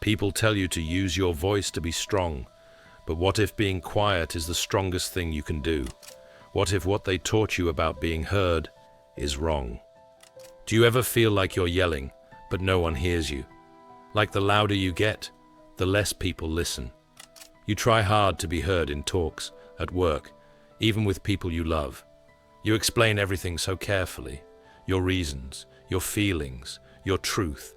People tell you to use your voice to be strong, but what if being quiet is the strongest thing you can do? What if what they taught you about being heard is wrong? Do you ever feel like you're yelling, but no one hears you? Like the louder you get, the less people listen. You try hard to be heard in talks, at work, even with people you love. You explain everything so carefully, your reasons, your feelings, your truth,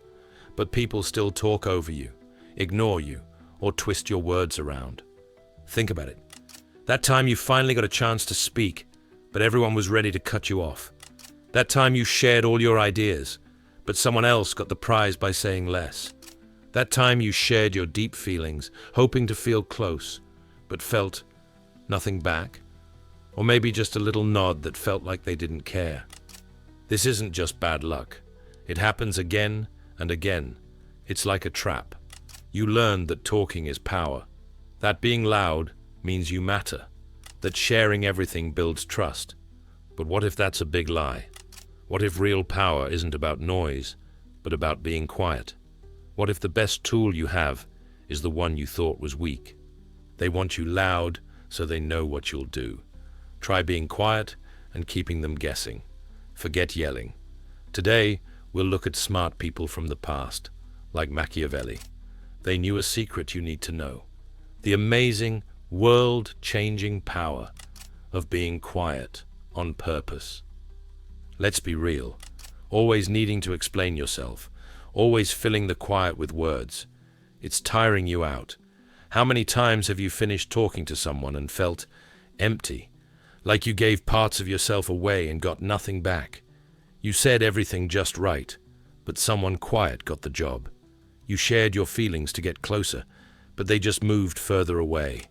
but people still talk over you, ignore you, or twist your words around. Think about it. That time you finally got a chance to speak, but everyone was ready to cut you off. That time you shared all your ideas, but someone else got the prize by saying less. That time you shared your deep feelings, hoping to feel close, but felt nothing back. Or maybe just a little nod that felt like they didn't care. This isn't just bad luck. It happens again and again. It's like a trap. You learn that talking is power, that being loud means you matter, that sharing everything builds trust. But what if that's a big lie? What if real power isn't about noise, but about being quiet? What if the best tool you have is the one you thought was weak? They want you loud so they know what you'll do. Try being quiet and keeping them guessing. Forget yelling. Today, we'll look at smart people from the past, like Machiavelli. They knew a secret you need to know. The amazing, world-changing power of being quiet on purpose. Let's be real. Always needing to explain yourself. Always filling the quiet with words. It's tiring you out. How many times have you finished talking to someone and felt empty? Like you gave parts of yourself away and got nothing back. You said everything just right, but someone quiet got the job. You shared your feelings to get closer, but they just moved further away.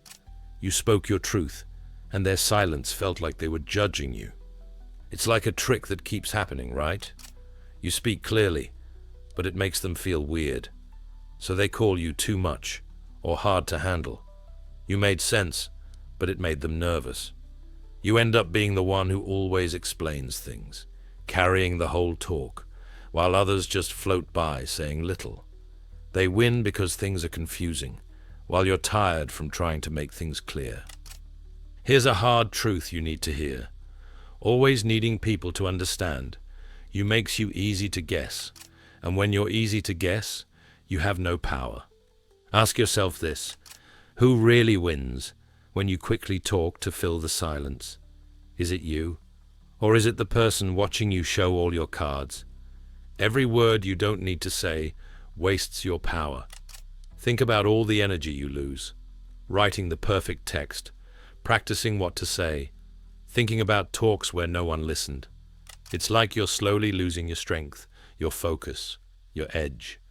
You spoke your truth, and their silence felt like they were judging you. It's like a trick that keeps happening, right? You speak clearly, but it makes them feel weird. So they call you too much, or hard to handle. You made sense, but it made them nervous. You end up being the one who always explains things, carrying the whole talk, while others just float by saying little. They win because things are confusing, while you're tired from trying to make things clear. Here's a hard truth you need to hear. Always needing people to understand you makes you easy to guess, and when you're easy to guess, you have no power. Ask yourself this: who really wins when you quickly talk to fill the silence? Is it you? Or is it the person watching you show all your cards? Every word you don't need to say wastes your power. Think about all the energy you lose. Writing the perfect text, practicing what to say, thinking about talks where no one listened. It's like you're slowly losing your strength, your focus, your edge.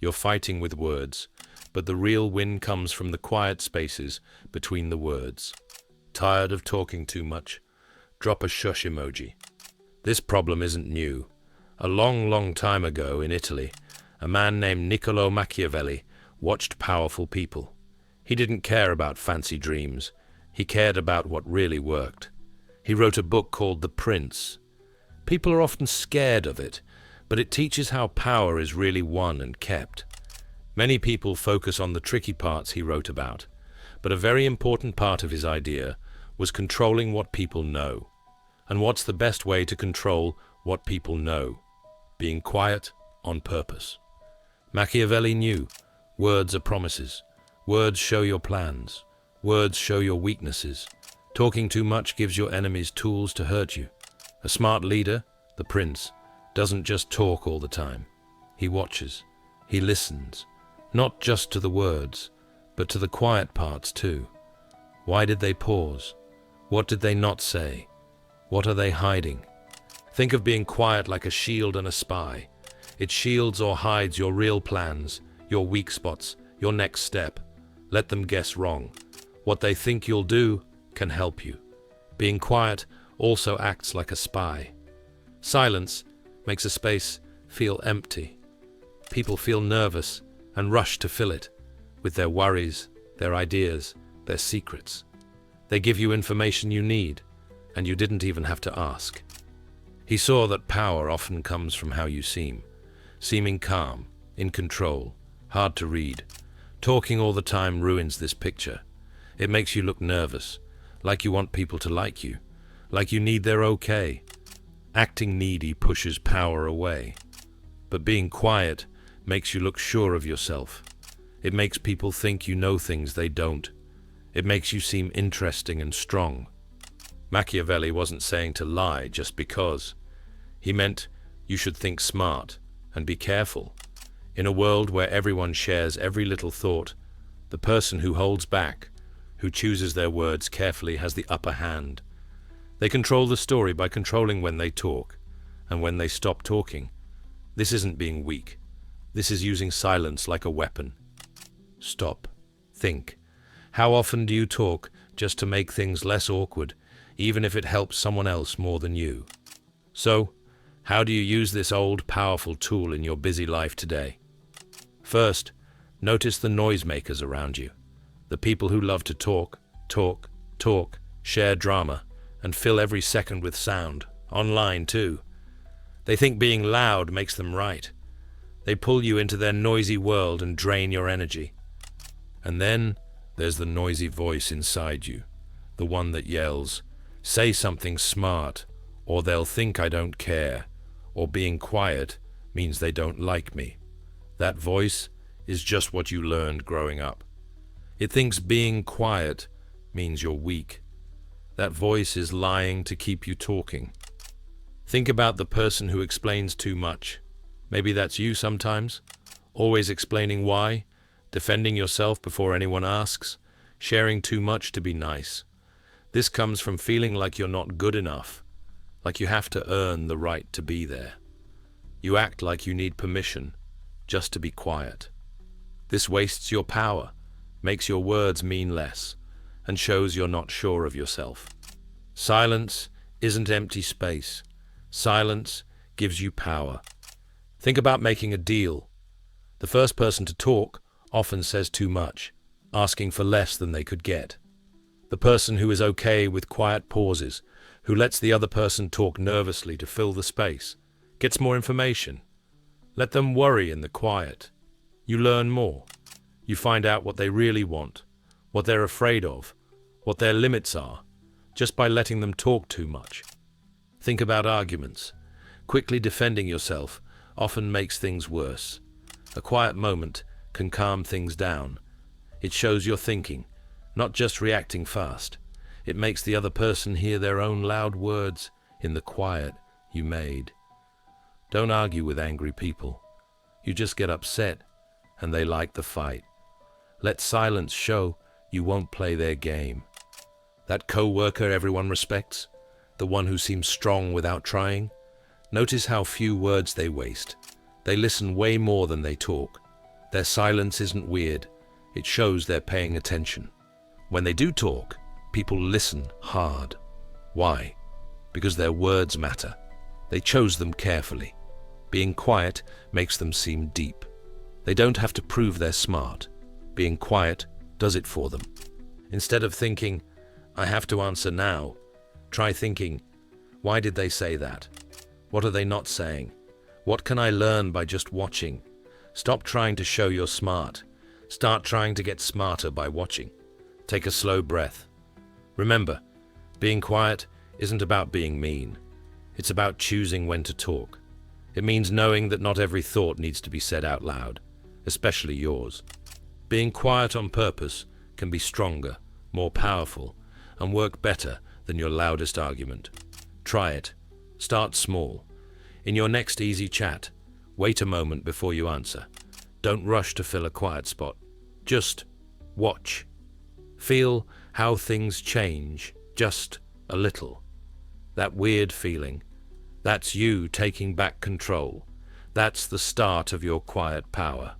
You're fighting with words, but the real win comes from the quiet spaces between the words. Tired of talking too much? Drop a shush emoji. This problem isn't new. A long time ago in Italy, a man named Machiavelli watched powerful people. He didn't care about fancy dreams. He cared about what really worked. He wrote a book called The Prince. People are often scared of it, but it teaches how power is really won and kept. Many people focus on the tricky parts he wrote about, but a very important part of his idea was controlling what people know. And what's the best way to control what people know? Being quiet on purpose. Machiavelli knew words are promises. Words show your plans. Words show your weaknesses. Talking too much gives your enemies tools to hurt you. A smart leader, the prince, doesn't just talk all the time. He watches. He listens. Not just to the words, but to the quiet parts too. Why did they pause? What did they not say? What are they hiding? Think of being quiet like a shield and a spy. It shields or hides your real plans, your weak spots, your next step. Let them guess wrong. What they think you'll do can help you. Being quiet also acts like a spy. Silence makes a space feel empty. People feel nervous and rush to fill it with their worries, their ideas, their secrets. They give you information you need, and you didn't even have to ask. He saw that power often comes from how you seem, seeming calm, in control, Hard to read. Talking all the time ruins this picture. It makes you look nervous, like you want people to like you, like you need their okay. Acting needy pushes power away. But being quiet makes you look sure of yourself. It makes people think you know things they don't. It makes you seem interesting and strong. Machiavelli wasn't saying to lie just because. He meant you should think smart and be careful. In a world where everyone shares every little thought, the person who holds back, who chooses their words carefully, has the upper hand. They control the story by controlling when they talk and when they stop talking. This isn't being weak. This is using silence like a weapon. Stop. Think. How often do you talk just to make things less awkward, even if it helps someone else more than you? So, how do you use this old, powerful tool in your busy life today? First, notice the noisemakers around you. The people who love to talk, share drama, and fill every second with sound. Online, too. They think being loud makes them right. They pull you into their noisy world and drain your energy. And then there's the noisy voice inside you, the one that yells, "Say something smart, or they'll think I don't care," or "being quiet means they don't like me." That voice is just what you learned growing up. It thinks being quiet means you're weak. That voice is lying to keep you talking. Think about the person who explains too much. Maybe that's you sometimes, always explaining why, defending yourself before anyone asks, sharing too much to be nice. This comes from feeling like you're not good enough, like you have to earn the right to be there. You act like you need permission just to be quiet. This wastes your power, makes your words mean less, and shows you're not sure of yourself. Silence isn't empty space. Silence gives you power. Think about making a deal. The first person to talk often says too much, asking for less than they could get. The person who is okay with quiet pauses, who lets the other person talk nervously to fill the space, gets more information. Let them worry in the quiet. You learn more. You find out what they really want, what they're afraid of, what their limits are, just by letting them talk too much. Think about arguments. Quickly defending yourself often makes things worse. A quiet moment can calm things down. It shows you're thinking, not just reacting fast. It makes the other person hear their own loud words in the quiet you made. Don't argue with angry people. You just get upset, and they like the fight. Let silence show you won't play their game. That co-worker everyone respects, the one who seems strong without trying, notice how few words they waste. They listen way more than they talk. Their silence isn't weird. It shows they're paying attention. When they do talk, people listen hard. Why? Because their words matter. They chose them carefully. Being quiet makes them seem deep. They don't have to prove they're smart. Being quiet does it for them. Instead of thinking, "I have to answer now," try thinking, "Why did they say that? What are they not saying? What can I learn by just watching?" Stop trying to show you're smart. Start trying to get smarter by watching. Take a slow breath. Remember, being quiet isn't about being mean. It's about choosing when to talk. It means knowing that not every thought needs to be said out loud, especially yours. Being quiet on purpose can be stronger, more powerful, and work better than your loudest argument. Try it. Start small. In your next easy chat, wait a moment before you answer. Don't rush to fill a quiet spot. Just watch. Feel how things change, just a little. That weird feeling, that's you taking back control. That's the start of your quiet power.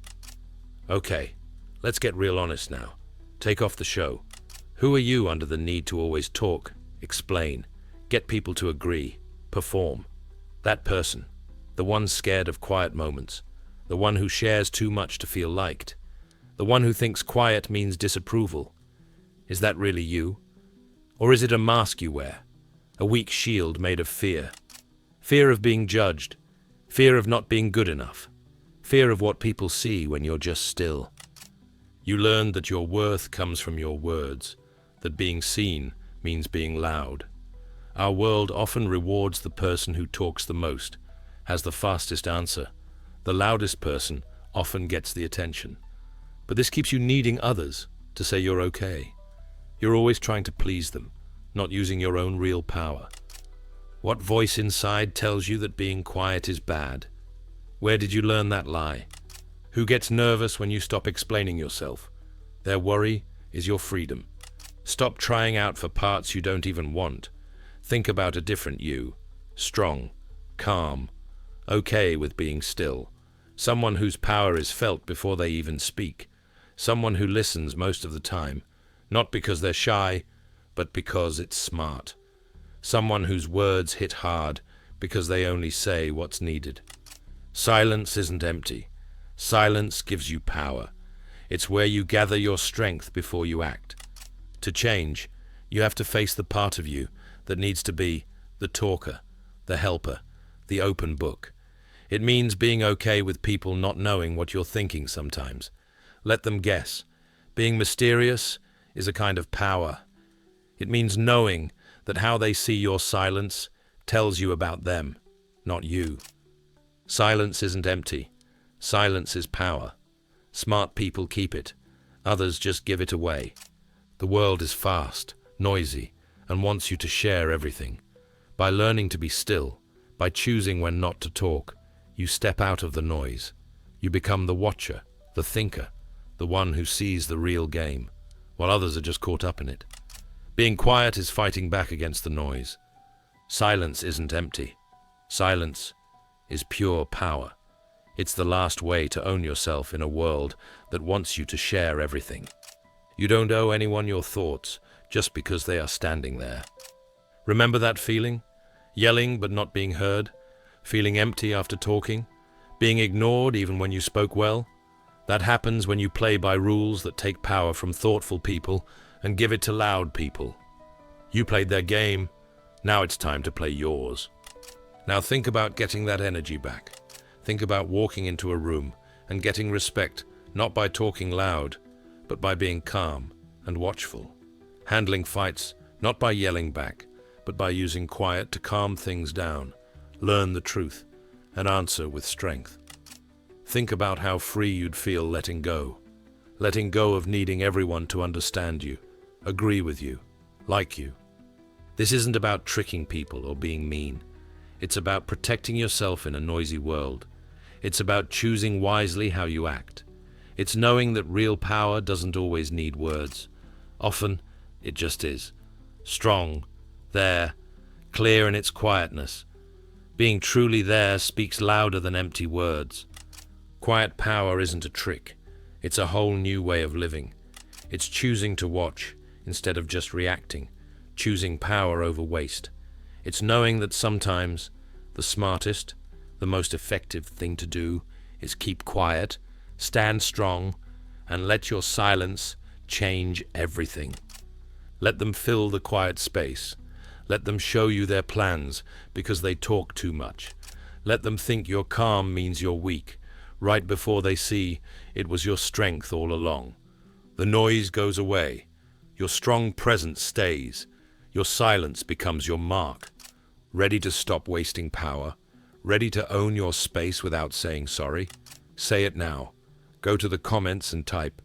Okay, let's get real honest now. Take off the show. Who are you under the need to always talk, explain, get people to agree, perform? That person, the one scared of quiet moments, the one who shares too much to feel liked, the one who thinks quiet means disapproval. Is that really you? Or is it a mask you wear? A weak shield made of fear? Fear of being judged, fear of not being good enough, fear of what people see when you're just still. You learned that your worth comes from your words, that being seen means being loud. Our world often rewards the person who talks the most, has the fastest answer. The loudest person often gets the attention. But this keeps you needing others to say you're okay. You're always trying to please them, not using your own real power. What voice inside tells you that being quiet is bad? Where did you learn that lie? Who gets nervous when you stop explaining yourself? Their worry is your freedom. Stop trying out for parts you don't even want. Think about a different you. Strong, calm, okay with being still. Someone whose power is felt before they even speak. Someone who listens most of the time, not because they're shy, but because it's smart. Someone whose words hit hard because they only say what's needed. Silence isn't empty. Silence gives you power. It's where you gather your strength before you act. To change, you have to face the part of you that needs to be the talker, the helper, the open book. It means being okay with people not knowing what you're thinking sometimes. Let them guess. Being mysterious is a kind of power. It means knowing that how they see your silence tells you about them, not you. Silence isn't empty. Silence is power. Smart people keep it. Others just give it away. The world is fast, noisy, and wants you to share everything. By learning to be still, by choosing when not to talk, you step out of the noise. You become the watcher, the thinker, the one who sees the real game, while others are just caught up in it. Being quiet is fighting back against the noise. Silence isn't empty. Silence is pure power. It's the last way to own yourself in a world that wants you to share everything. You don't owe anyone your thoughts just because they are standing there. Remember that feeling? Yelling but not being heard? Feeling empty after talking? Being ignored even when you spoke well? That happens when you play by rules that take power from thoughtful people and give it to loud people. You played their game, now it's time to play yours. Now think about getting that energy back. Think about walking into a room and getting respect, not by talking loud, but by being calm and watchful. Handling fights, not by yelling back, but by using quiet to calm things down. Learn the truth and answer with strength. Think about how free you'd feel letting go of needing everyone to understand you, agree with you, like you. This isn't about tricking people or being mean. It's about protecting yourself in a noisy world. It's about choosing wisely how you act. It's knowing that real power doesn't always need words. Often, it just is. Strong, there, clear in its quietness. Being truly there speaks louder than empty words. Quiet power isn't a trick. It's a whole new way of living. It's choosing to watch instead of just reacting, choosing power over waste. It's knowing that sometimes the smartest, the most effective thing to do is keep quiet, stand strong, and let your silence change everything. Let them fill the quiet space. Let them show you their plans because they talk too much. Let them think your calm means you're weak, right before they see it was your strength all along. The noise goes away. Your strong presence stays. Your silence becomes your mark. Ready to stop wasting power? Ready to own your space without saying sorry? Say it now. Go to the comments and type,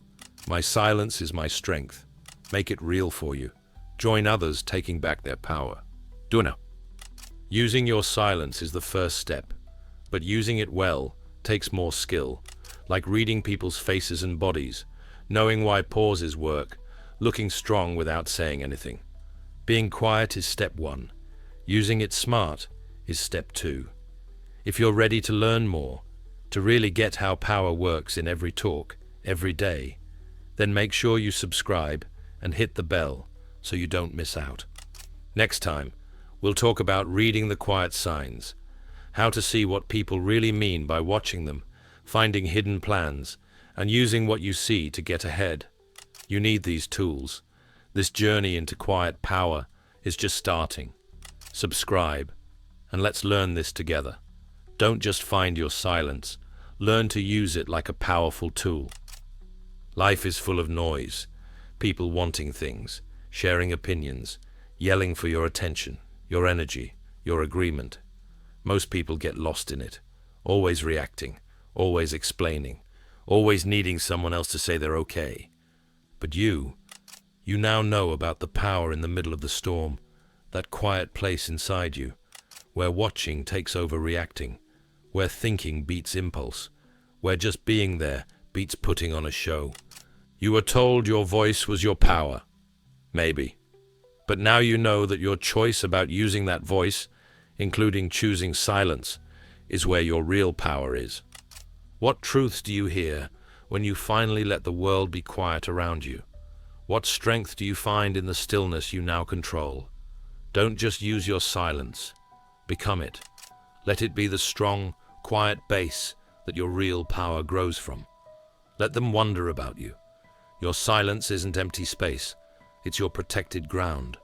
"My silence is my strength." Make it real for you. Join others taking back their power. Do it now. Using your silence is the first step, but using it well takes more skill, like reading people's faces and bodies, knowing why pauses work, looking strong without saying anything. Being quiet is step 1. Using it smart is step 2. If you're ready to learn more, to really get how power works in every talk, every day, then make sure you subscribe and hit the bell so you don't miss out. Next time, we'll talk about reading the quiet signs, how to see what people really mean by watching them, finding hidden plans, and using what you see to get ahead. You need these tools. This journey into quiet power is just starting. Subscribe, and let's learn this together. Don't just find your silence, Learn to use it like a powerful tool. Life is full of noise, people wanting things, sharing opinions, yelling for your attention, your energy, your agreement. Most people get lost in it, always reacting, always explaining, always needing someone else to say they're okay. But you now know about the power in the middle of the storm, that quiet place inside you, where watching takes over reacting, where thinking beats impulse, where just being there beats putting on a show. You were told your voice was your power. Maybe. But now you know that your choice about using that voice, including choosing silence, is where your real power is. What truths do you hear when you finally let the world be quiet around you? What strength do you find in the stillness you now control? Don't just use your silence. Become it. Let it be the strong, quiet base that your real power grows from. Let them wonder about you. Your silence isn't empty space. It's your protected ground.